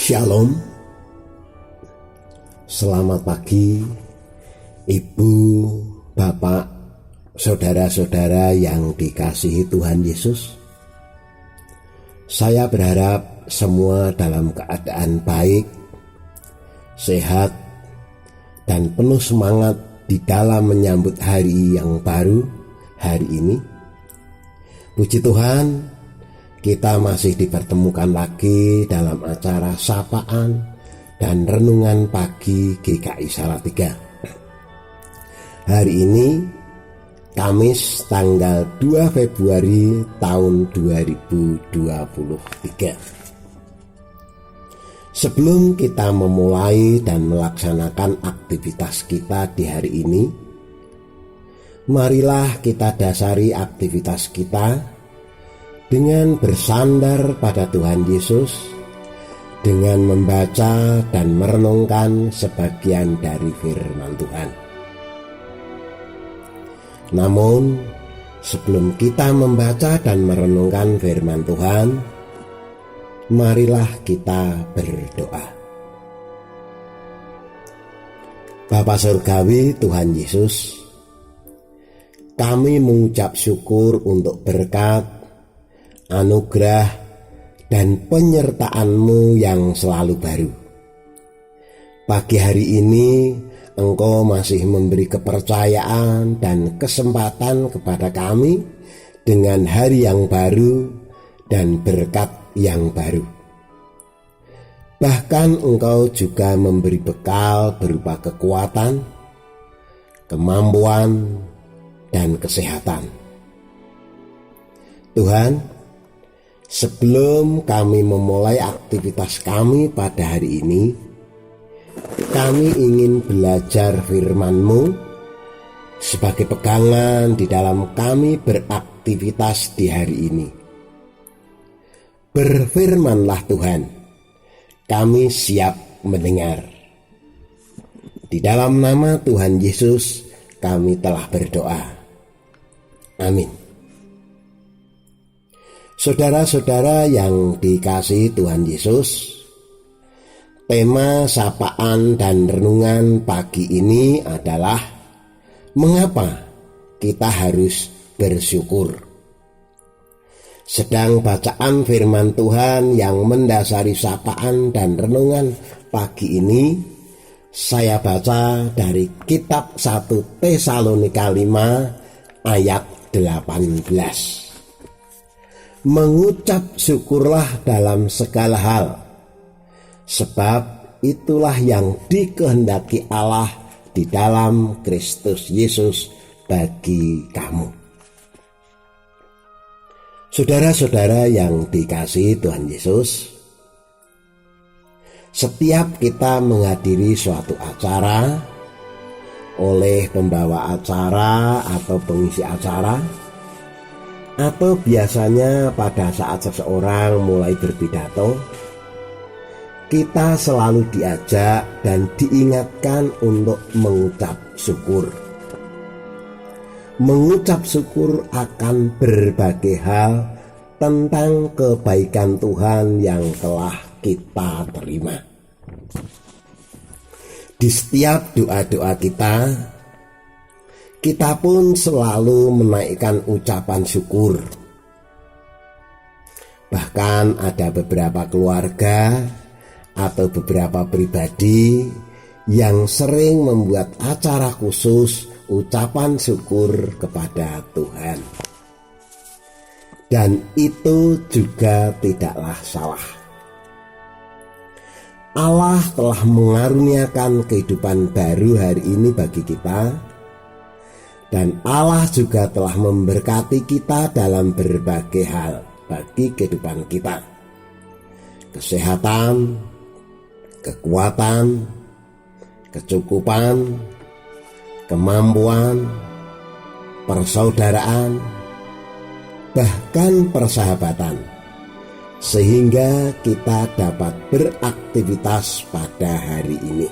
Shalom. Selamat pagi Ibu, Bapak, saudara-saudara yang dikasihi Tuhan Yesus. Saya berharap semua dalam keadaan baik, sehat, dan penuh semangat di dalam menyambut hari yang baru, hari ini. Puji Tuhan, kita masih dipertemukan lagi dalam acara sapaan dan renungan pagi GKI Salatiga. Hari ini Kamis tanggal 2 Februari tahun 2023. Sebelum kita memulai dan melaksanakan aktivitas kita di hari ini, marilah kita dasari aktivitas kita dengan bersandar pada Tuhan Yesus, dengan membaca dan merenungkan sebagian dari firman Tuhan. Namun, sebelum kita membaca dan merenungkan firman Tuhan, marilah kita berdoa. Bapa Surgawi Tuhan Yesus, kami mengucap syukur untuk berkat, anugerah, dan penyertaan-Mu yang selalu baru. Pagi hari ini Engkau masih memberi kepercayaan dan kesempatan kepada kami dengan hari yang baru dan berkat yang baru. Bahkan Engkau juga memberi bekal berupa kekuatan, kemampuan, dan kesehatan. Tuhan, sebelum kami memulai aktivitas kami pada hari ini, kami ingin belajar firman-Mu sebagai pegangan di dalam kami beraktivitas di hari ini. Berfirmanlah Tuhan, kami siap mendengar. Di dalam nama Tuhan Yesus kami telah berdoa. Amin. Saudara-saudara yang dikasihi Tuhan Yesus, tema sapaan dan renungan pagi ini adalah mengapa kita harus bersyukur. Sedang bacaan firman Tuhan yang mendasari sapaan dan renungan pagi ini, saya baca dari kitab 1 Tesalonika 5 ayat 18. Mengucap syukurlah dalam segala hal, sebab itulah yang dikehendaki Allah di dalam Kristus Yesus bagi kamu. Saudara-saudara yang dikasihi Tuhan Yesus, setiap kita menghadiri suatu acara oleh pembawa acara atau pengisi acara, atau biasanya pada saat seseorang mulai berpidato, kita selalu diajak dan diingatkan untuk mengucap syukur. Mengucap syukur akan berbagai hal tentang kebaikan Tuhan yang telah kita terima. Di setiap doa-doa kita pun selalu menaikkan ucapan syukur. Bahkan ada beberapa keluarga atau beberapa pribadi yang sering membuat acara khusus ucapan syukur kepada Tuhan. Dan itu juga tidaklah salah. Allah telah mengaruniakan kehidupan baru hari ini bagi kita, dan Allah juga telah memberkati kita dalam berbagai hal bagi kehidupan kita. Kesehatan, kekuatan, kecukupan, kemampuan, persaudaraan, bahkan persahabatan, sehingga kita dapat beraktivitas pada hari ini.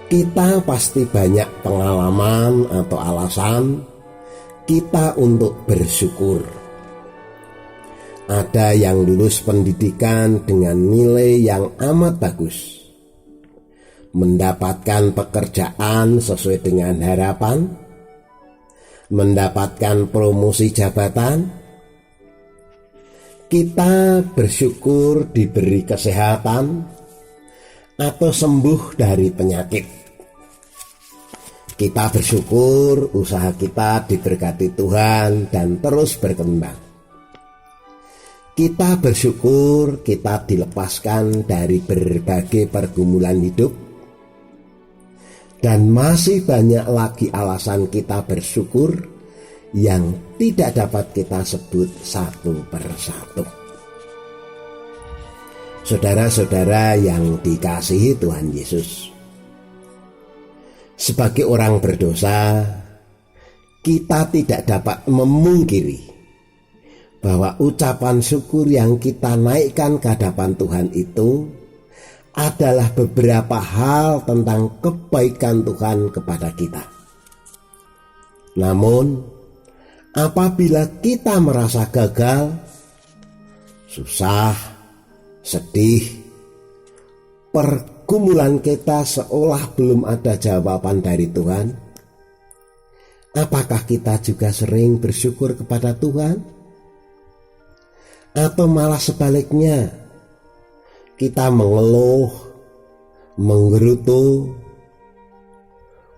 Kita pasti banyak pengalaman atau alasan kita untuk bersyukur. Ada yang lulus pendidikan dengan nilai yang amat bagus, mendapatkan pekerjaan sesuai dengan harapan, mendapatkan promosi jabatan. Kita bersyukur diberi kesehatan atau sembuh dari penyakit. Kita bersyukur usaha kita diberkati Tuhan dan terus berkembang. Kita bersyukur kita dilepaskan dari berbagai pergumulan hidup. Dan masih banyak lagi alasan kita bersyukur yang tidak dapat kita sebut satu persatu. Saudara-saudara yang dikasihi Tuhan Yesus, sebagai orang berdosa, kita tidak dapat memungkiri bahwa ucapan syukur yang kita naikkan ke hadapan Tuhan itu adalah beberapa hal tentang kebaikan Tuhan kepada kita. Namun, apabila kita merasa gagal, susah, sedih, pergumulan kita seolah belum ada jawaban dari Tuhan, apakah kita juga sering bersyukur kepada Tuhan? Atau malah sebaliknya, kita mengeluh, menggerutu,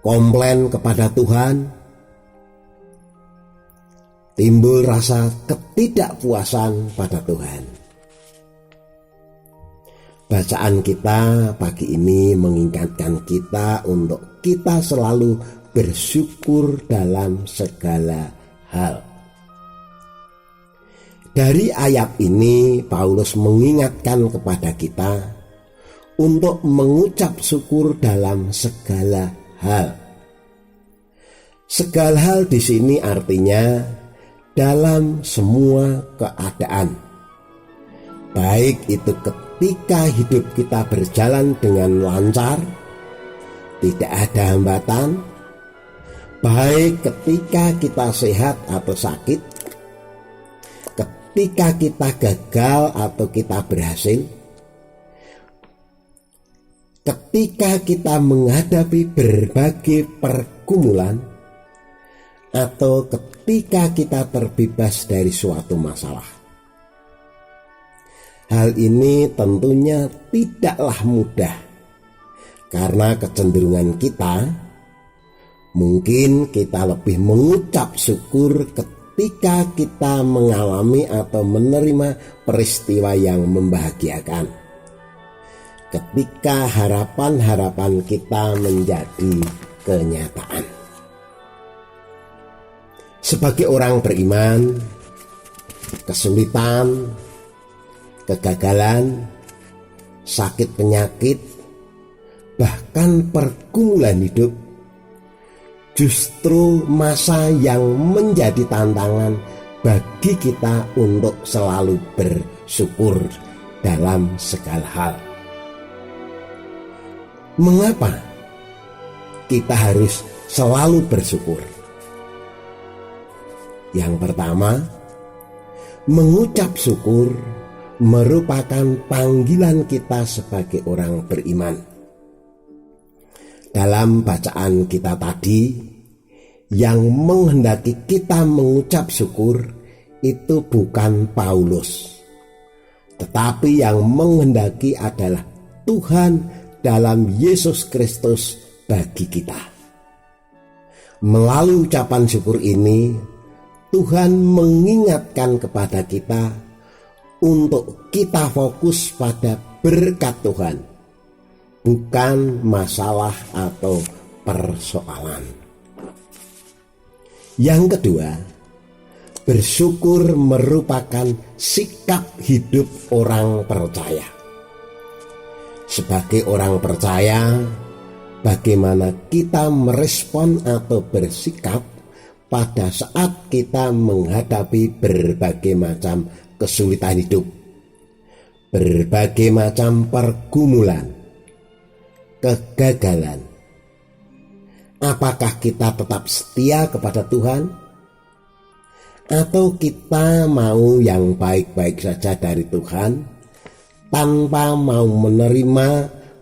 komplain kepada Tuhan, timbul rasa ketidakpuasan pada Tuhan. Bacaan kita pagi ini mengingatkan kita untuk kita selalu bersyukur dalam segala hal. Dari ayat ini Paulus mengingatkan kepada kita untuk mengucap syukur dalam segala hal. Segala hal di sini artinya dalam semua keadaan. Baik itu ketika hidup kita berjalan dengan lancar, tidak ada hambatan, baik ketika kita sehat atau sakit, ketika kita gagal atau kita berhasil, ketika kita menghadapi berbagai pergumulan, atau ketika kita terbebas dari suatu masalah. Hal ini tentunya tidaklah mudah, karena kecenderungan kita, mungkin kita lebih mengucap syukur ketika kita mengalami atau menerima peristiwa yang membahagiakan, ketika harapan-harapan kita menjadi kenyataan. Sebagai orang beriman, kesulitan, kegagalan, sakit penyakit, bahkan pergumulan hidup justru masa yang menjadi tantangan bagi kita untuk selalu bersyukur dalam segala hal. Mengapa kita harus selalu bersyukur? Yang pertama, mengucap syukur merupakan panggilan kita sebagai orang beriman. Dalam bacaan kita tadi, yang menghendaki kita mengucap syukur itu bukan Paulus, tetapi yang menghendaki adalah Tuhan dalam Yesus Kristus bagi kita. Melalui ucapan syukur ini, Tuhan mengingatkan kepada kita untuk kita fokus pada berkat Tuhan, bukan masalah atau persoalan. Yang kedua, bersyukur merupakan sikap hidup orang percaya. Sebagai orang percaya, bagaimana kita merespon atau bersikap pada saat kita menghadapi berbagai macam kesulitan hidup, berbagai macam pergumulan, kegagalan. Apakah kita tetap setia kepada Tuhan? Atau kita mau yang baik-baik saja dari Tuhan tanpa mau menerima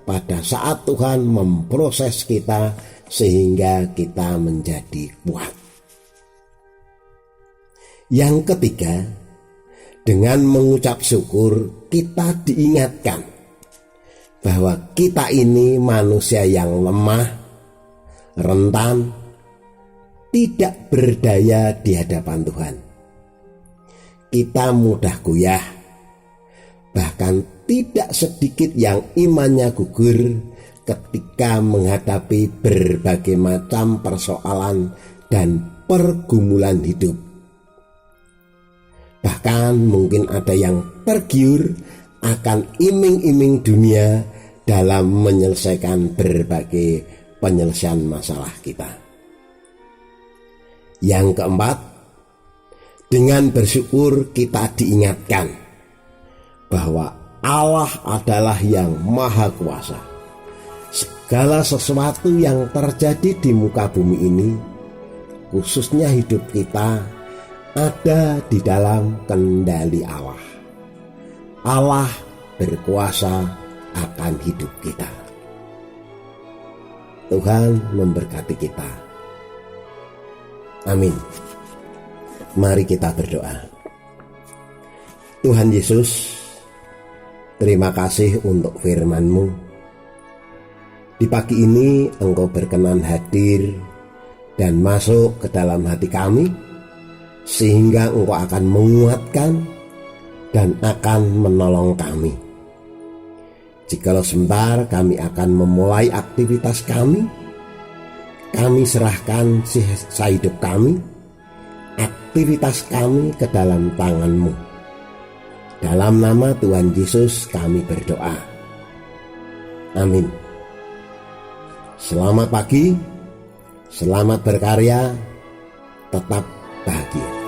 pada saat Tuhan memproses kita sehingga kita menjadi kuat. Yang ketiga, dengan mengucap syukur kita diingatkan bahwa kita ini manusia yang lemah, rentan, tidak berdaya di hadapan Tuhan. Kita mudah goyah, bahkan tidak sedikit yang imannya gugur ketika menghadapi berbagai macam persoalan dan pergumulan hidup. Bahkan mungkin ada yang tergiur akan iming-iming dunia dalam menyelesaikan berbagai penyelesaian masalah kita. Yang keempat, dengan bersyukur kita diingatkan bahwa Allah adalah yang maha kuasa. Segala sesuatu yang terjadi di muka bumi ini, khususnya hidup kita, ada di dalam kendali Allah. Allah berkuasa akan hidup kita. Tuhan memberkati kita. Amin. Mari kita berdoa. Tuhan Yesus, terima kasih untuk firman-Mu. Di pagi ini Engkau berkenan hadir dan masuk ke dalam hati kami, sehingga Engkau akan menguatkan dan akan menolong kami. Jikalau sebentar kami akan memulai aktivitas kami serahkan sisa hidup kami, aktivitas kami ke dalam tangan-Mu. Dalam nama Tuhan Yesus kami berdoa. Amin. Selamat pagi, selamat berkarya, tetap bahagia.